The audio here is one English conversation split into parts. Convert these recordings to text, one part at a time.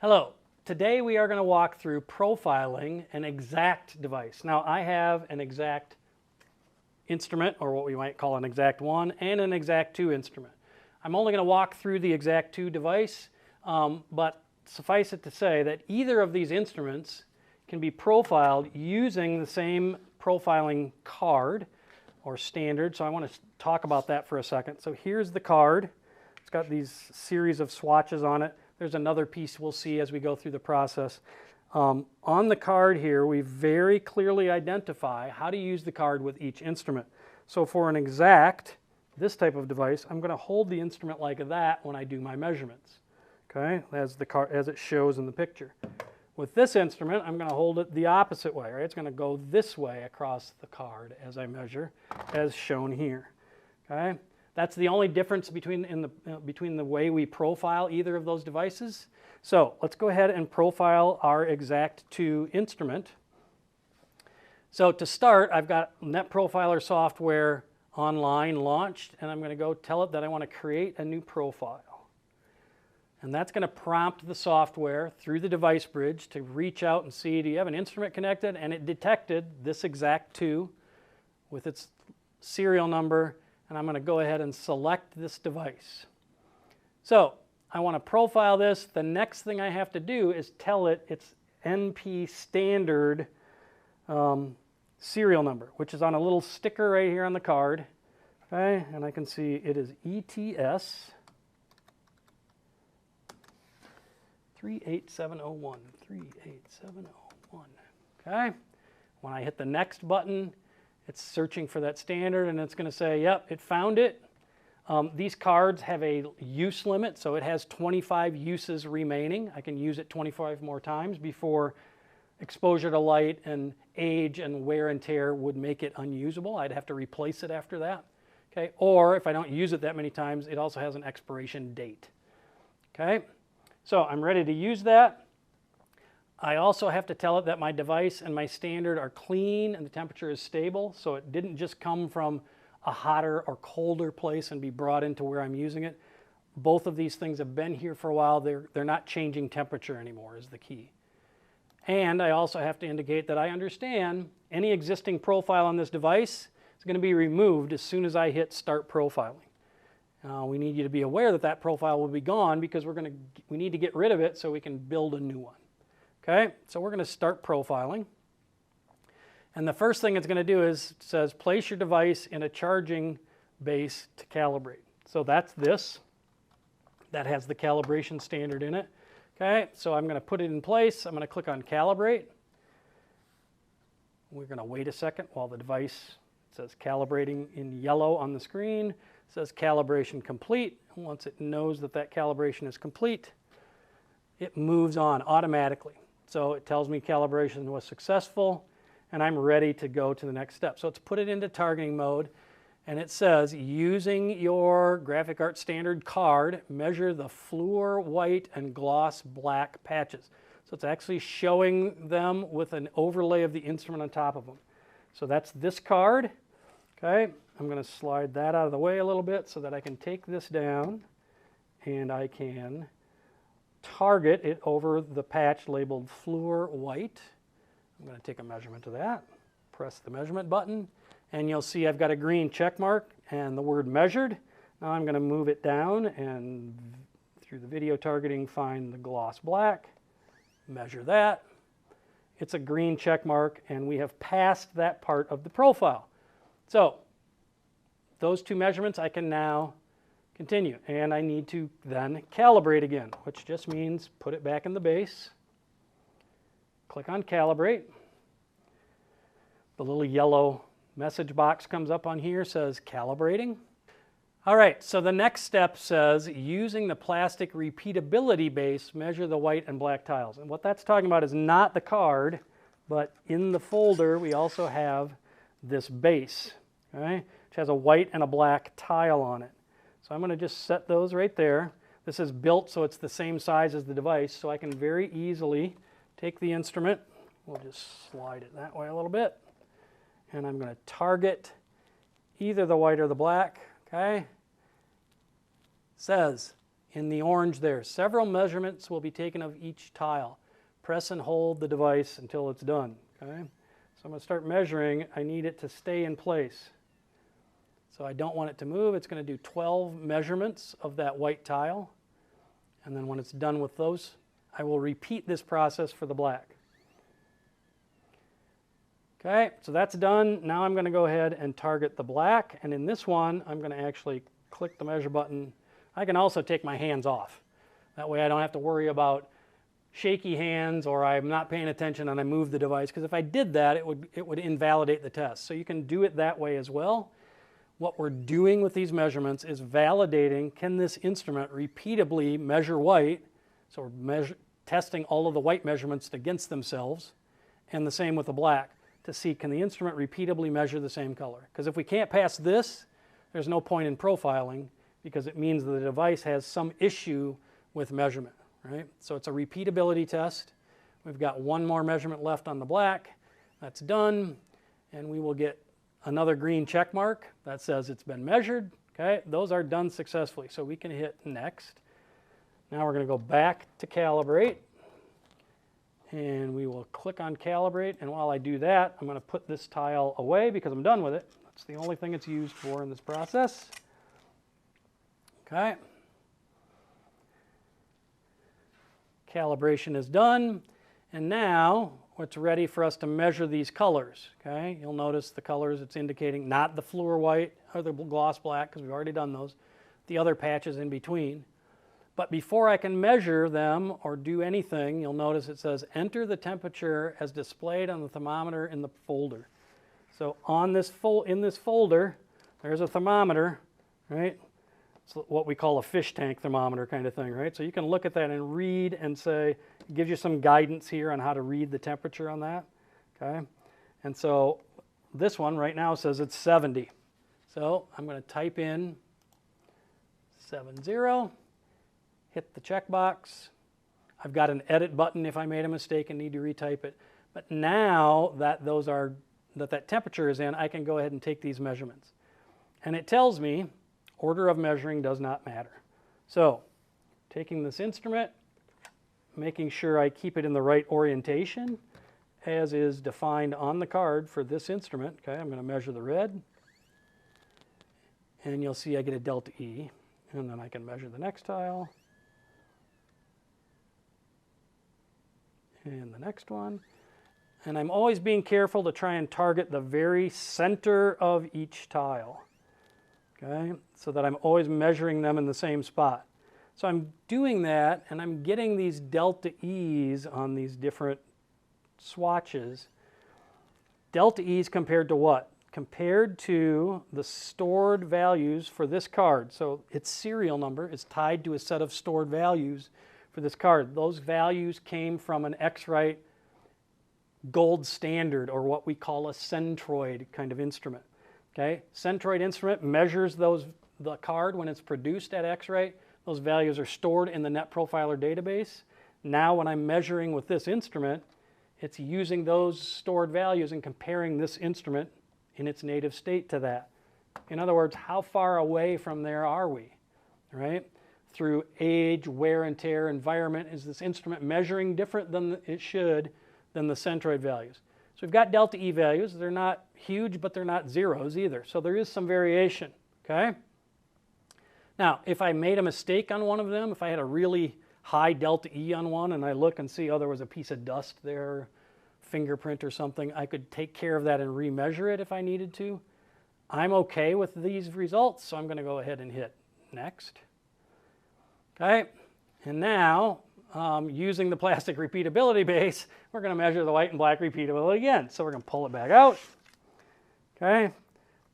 Hello. Today we are going to walk through profiling an eXact device. Now I have an eXact instrument, or what we might call an eXact 1, and an eXact 2 instrument. I'm only going to walk through the eXact 2 device, but suffice it to say that either of these instruments can be profiled using the same profiling card or standard. So I want to talk about that for a second. So here's the card. It's got these series of swatches on it. There's another piece we'll see as we go through the process. On the card here, we very clearly identify how to use the card with each instrument. So for an eXact, this type of device, I'm going to hold the instrument like that when I do my measurements, okay, as it shows in the picture. With this instrument, I'm going to hold it the opposite way, right? It's going to go this way across the card as I measure, as shown here, okay? That's the only difference between the way we profile either of those devices. So let's go ahead and profile our eXact 2 instrument. So to start, I've got NetProfiler software online launched, and I'm going to go tell it that I want to create a new profile. And that's going to prompt the software through the device bridge to reach out and see, do you have an instrument connected? And it detected this eXact 2 with its serial number. And I'm going to go ahead and select this device. So I want to profile this. The next thing I have to do is tell it its NP standard serial number, which is on a little sticker right here on the card. Okay, and I can see it is ETS 38701. 38701. Okay, when I hit the next button, it's searching for that standard, and it's going to say, yep, it found it. These cards have a use limit, so it has 25 uses remaining. I can use it 25 more times before exposure to light and age and wear and tear would make it unusable. I'd have to replace it after that. Okay? Or if I don't use it that many times, it also has an expiration date. Okay? So I'm ready to use that. I also have to tell it that my device and my standard are clean and the temperature is stable, so it didn't just come from a hotter or colder place and be brought into where I'm using it. Both of these things have been here for a while. They're not changing temperature anymore is the key. And I also have to indicate that I understand any existing profile on this device is going to be removed as soon as I hit Start Profiling. We need you to be aware that that profile will be gone because we need to get rid of it so we can build a new one. Okay, so we're going to start profiling. And the first thing it's going to do is, it says, place your device in a charging base to calibrate. So that's this. That has the calibration standard in it. Okay, so I'm going to put it in place. I'm going to click on Calibrate. We're going to wait a second while the device says calibrating in yellow on the screen. It says calibration complete. Once it knows that that calibration is complete, it moves on automatically. So it tells me calibration was successful, and I'm ready to go to the next step. So it's put it into targeting mode, and it says, using your graphic art standard card, measure the fluor white and gloss black patches. So it's actually showing them with an overlay of the instrument on top of them. So that's this card. Okay, I'm going to slide that out of the way a little bit so that I can take this down, and I can target it over the patch labeled fluor white. I'm going to take a measurement of that, press the measurement button, and you'll see I've got a green check mark and the word measured. Now I'm going to move it down and through the video targeting find the gloss black, measure that. It's a green check mark, and we have passed that part of the profile. So those two measurements I can now continue, and I need to then calibrate again, which just means put it back in the base, click on Calibrate. The little yellow message box comes up on here, says Calibrating. All right, so the next step says, using the plastic repeatability base, measure the white and black tiles. And what that's talking about is not the card, but in the folder we also have this base, okay, which has a white and a black tile on it. So I'm going to just set those right there. This is built so it's the same size as the device, so I can very easily take the instrument. We'll just slide it that way a little bit. And I'm going to target either the white or the black. Okay. It says in the orange there. Several measurements will be taken of each tile. Press and hold the device until it's done. Okay? So I'm going to start measuring. I need it to stay in place. So I don't want it to move. It's going to do 12 measurements of that white tile. And then when it's done with those, I will repeat this process for the black. Okay, so that's done. Now I'm going to go ahead and target the black. And in this one, I'm going to actually click the measure button. I can also take my hands off. That way I don't have to worry about shaky hands or I'm not paying attention and I move the device. Because if I did that, it would invalidate the test. So you can do it that way as well. What we're doing with these measurements is validating, can this instrument repeatably measure white? So we're testing all of the white measurements against themselves. And the same with the black, to see can the instrument repeatably measure the same color. Because if we can't pass this, there's no point in profiling, because it means the device has some issue with measurement, right? So it's a repeatability test. We've got one more measurement left on the black. That's done, and we will get another green check mark that says it's been measured. Okay, those are done successfully, so we can hit next. Now we're going to go back to Calibrate, and we will click on Calibrate, and while I do that, I'm going to put this tile away because I'm done with it. That's the only thing it's used for in this process. Okay. Calibration is done, and now it's ready for us to measure these colors. Okay, you'll notice the colors it's indicating, not the fluor white or the gloss black, because we've already done those, the other patches in between. But before I can measure them or do anything, you'll notice it says enter the temperature as displayed on the thermometer in the folder. So on this in this folder, there's a thermometer, right? It's what we call a fish tank thermometer kind of thing, right? So you can look at that and read and say, it gives you some guidance here on how to read the temperature on that, okay? And so this one right now says it's 70. So I'm going to type in 70, hit the checkbox. I've got an edit button if I made a mistake and need to retype it. But now that that temperature is in, I can go ahead and take these measurements. And it tells me order of measuring does not matter. So taking this instrument, making sure I keep it in the right orientation as is defined on the card for this instrument. Okay, I'm going to measure the red, and you'll see I get a delta E, and then I can measure the next tile and the next one. And I'm always being careful to try and target the very center of each tile, okay, so that I'm always measuring them in the same spot. So I'm doing that, and I'm getting these delta E's on these different swatches. Delta E's compared to what? Compared to the stored values for this card. So its serial number is tied to a set of stored values for this card. Those values came from an X-Rite gold standard, or what we call a centroid kind of instrument. Okay, centroid instrument measures the card when it's produced at X-Rite. Those values are stored in the NetProfiler database. Now when I'm measuring with this instrument, it's using those stored values and comparing this instrument in its native state to that. In other words, how far away from there are we, right? Through age, wear and tear, environment, is this instrument measuring different than it should than the centroid values? So we've got delta E values. They're not huge, but they're not zeros either. So there is some variation, okay? Now, if I made a mistake on one of them, if I had a really high delta E on one and I look and see, oh, there was a piece of dust there, fingerprint or something, I could take care of that and remeasure it if I needed to. I'm okay with these results, so I'm going to go ahead and hit next. Okay, and now, using the plastic repeatability base, we're going to measure the white and black repeatability again. So we're going to pull it back out. Okay,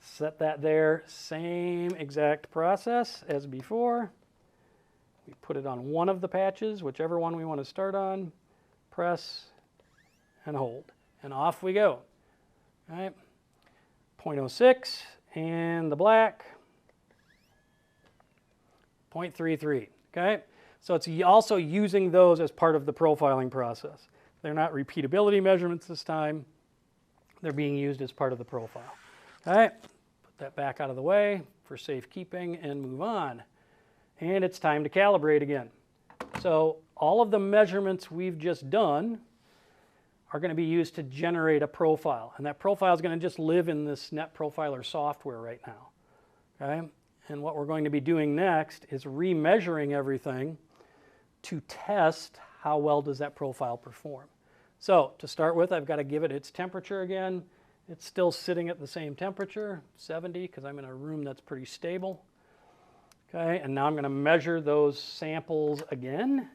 set that there. Same exact process as before. We put it on one of the patches, whichever one we want to start on. Press and hold, and off we go. All right, 0.06, and the black, 0.33. Okay. So it's also using those as part of the profiling process. They're not repeatability measurements this time. They're being used as part of the profile. All right, put that back out of the way for safekeeping and move on. and it's time to calibrate again. So all of the measurements we've just done are going to be used to generate a profile, and that profile is going to just live in this NetProfiler software right now. Okay? And what we're going to be doing next is remeasuring everything to test how well does that profile perform. So to start with, I've got to give it its temperature again. It's still sitting at the same temperature, 70, because I'm in a room that's pretty stable. Okay, and now I'm going to measure those samples again.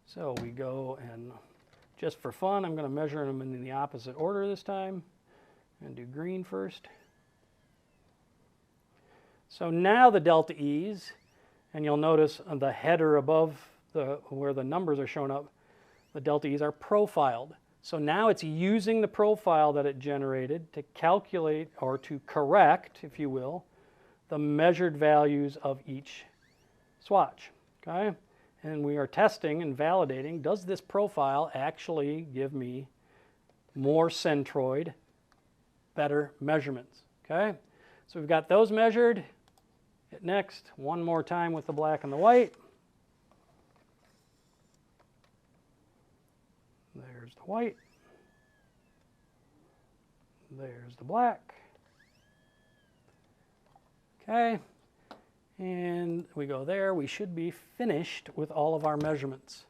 So we go and, just for fun, I'm going to measure them in the opposite order this time and do green first. So now the delta E's, and you'll notice on the header above where the numbers are shown up, the delta E's are profiled. So now it's using the profile that it generated to calculate, or to correct, if you will, the measured values of each swatch. Okay? And we are testing and validating, does this profile actually give me more centroid, better measurements? Okay? So we've got those measured. Hit next one more time with the black and the white. There's the white. There's the black. Okay. And we go there. We should be finished with all of our measurements.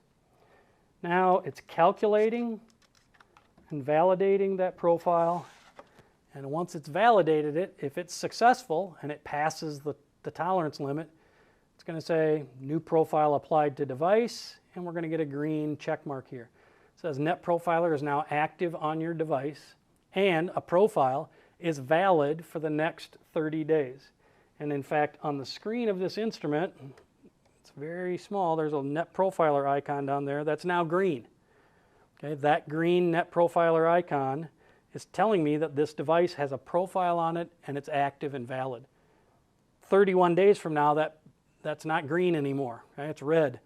Now it's calculating and validating that profile. And once it's validated it, if it's successful and it passes the tolerance limit, it's going to say new profile applied to device, and we're going to get a green check mark here. It says NetProfiler is now active on your device, and a profile is valid for the next 30 days. And in fact, on the screen of this instrument, it's very small, there's a NetProfiler icon down there that's now green. Okay, that green NetProfiler icon is telling me that this device has a profile on it and it's active and valid. 31 days from now, that's not green anymore, right? It's red.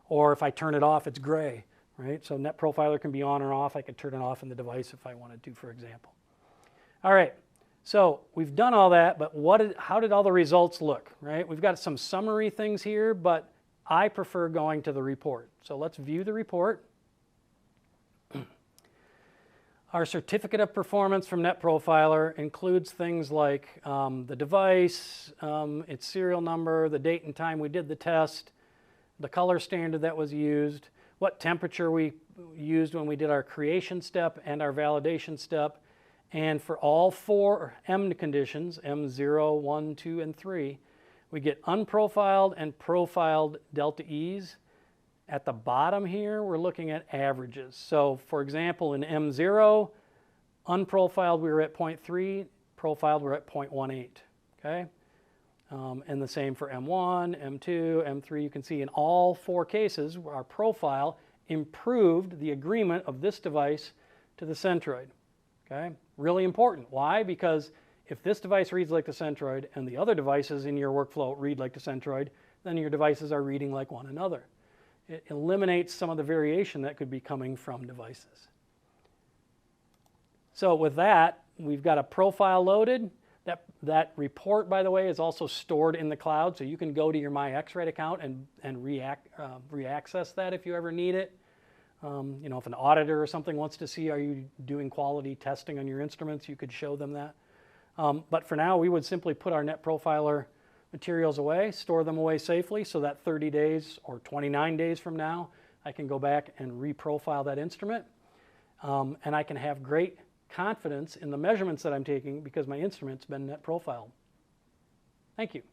Or if I turn it off, it's gray, right? So NetProfiler can be on or off. I could turn it off in the device if I wanted to, for example. All right, so we've done all that, but how did all the results look, right? We've got some summary things here, but I prefer going to the report. So let's view the report. Our certificate of performance from NetProfiler includes things like the device, its serial number, the date and time we did the test, the color standard that was used, what temperature we used when we did our creation step and our validation step, and for all 4 M conditions, M0, 1, 2, and 3, we get unprofiled and profiled delta E's. At the bottom here, we're looking at averages. So, for example, in M0, unprofiled we were at 0.3, profiled we're at 0.18. Okay? And the same for M1, M2, M3. You can see in all 4 cases, our profile improved the agreement of this device to the centroid. Okay? Really important. Why? Because if this device reads like the centroid and the other devices in your workflow read like the centroid, then your devices are reading like one another. It eliminates some of the variation that could be coming from devices. So with that, we've got a profile loaded. That report, by the way, is also stored in the cloud, so you can go to your My X-Rite account and re-access that if you ever need it. You know, if an auditor or something wants to see, are you doing quality testing on your instruments, you could show them that. But for now, we would simply put our NetProfiler materials away, store them away safely, so that 30 days or 29 days from now, I can go back and reprofile that instrument. And I can have great confidence in the measurements that I'm taking because my instrument's been NetProfiled. Thank you.